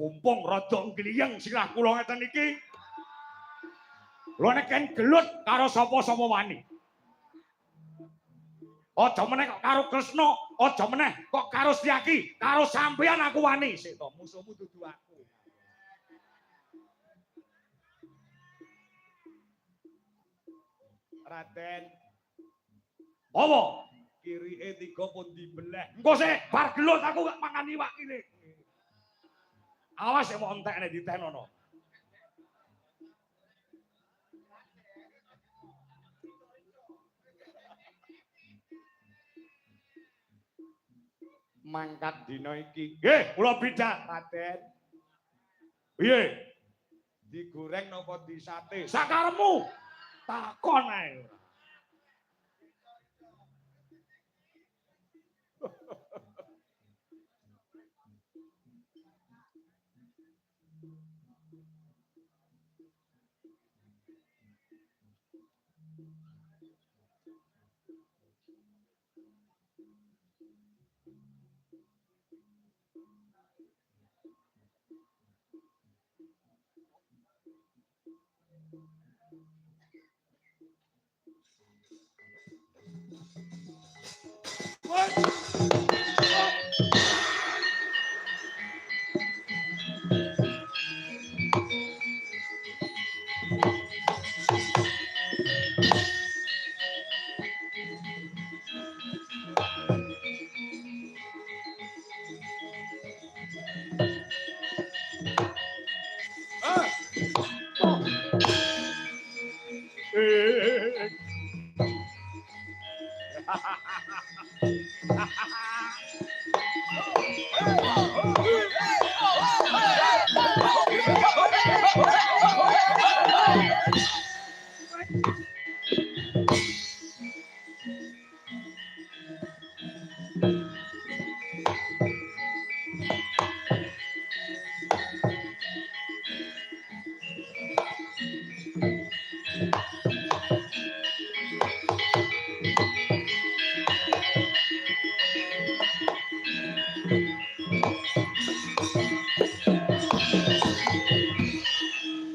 Mumpung rada ngliyeng sirah kula ngeten iki. Lho nek ken gelut karo sapa-sapa wani. Aja meneh kok karo Kresna, aja meneh kok karo Setyaki, karo sampeyan aku wani. Sik to, musuhmu dudu aku. Raden. Apa? Kirike tiga pun dibelah. Engko sik bar gelut aku gak mangan iwak kene. Awas mau entekne ditenono. Mangkat dina iki. Nggih, kula bidak, Raden. Piye? Digoreng napa disate? Sakarepmu. Takon ae.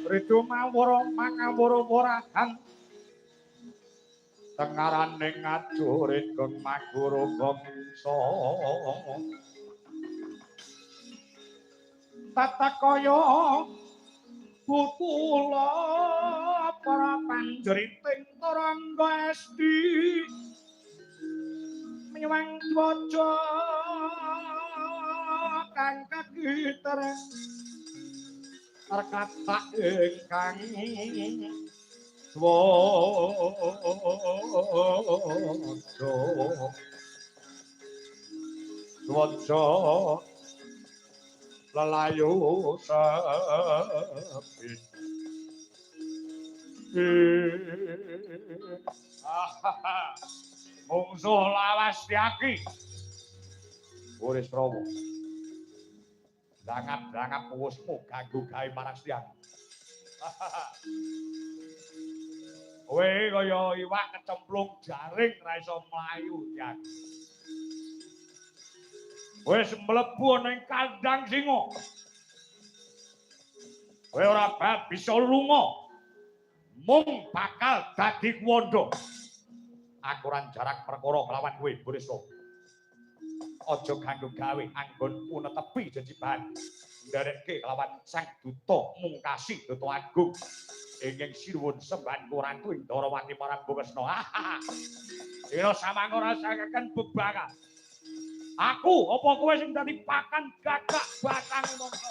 Ridu mawara mangawara warahan tengaraning ngajurit geng maguru bangsa tata kaya putula para panjriting tarangga esti miwang waja kang kagiter arkata ingkang swaja lelayu sepi mungsuh lawas Setyaki Buris Rawa dangap-dangap puwusmu ganggu gawe marang Setyaki. Kowe kaya iwak kecemplung jaring ra iso mlayu, Setyaki. Wis mlebu ana ing kandang singa. Kowe ora bisa lunga. Mung bakal dadi kuwanda. Akuran jarak perkara kelawan kowe, Buris Rawa. Aja ganggu gawe anggonku netepi jejiban nderekke kelawan sang duta mungkasi duta agung ingkang sinuwun sembahan Rantu Ndarawati marang Kresna. Ira samang ora sakaken bebakan. Aku apa kowe sing dadi pakan gagak batang mongso.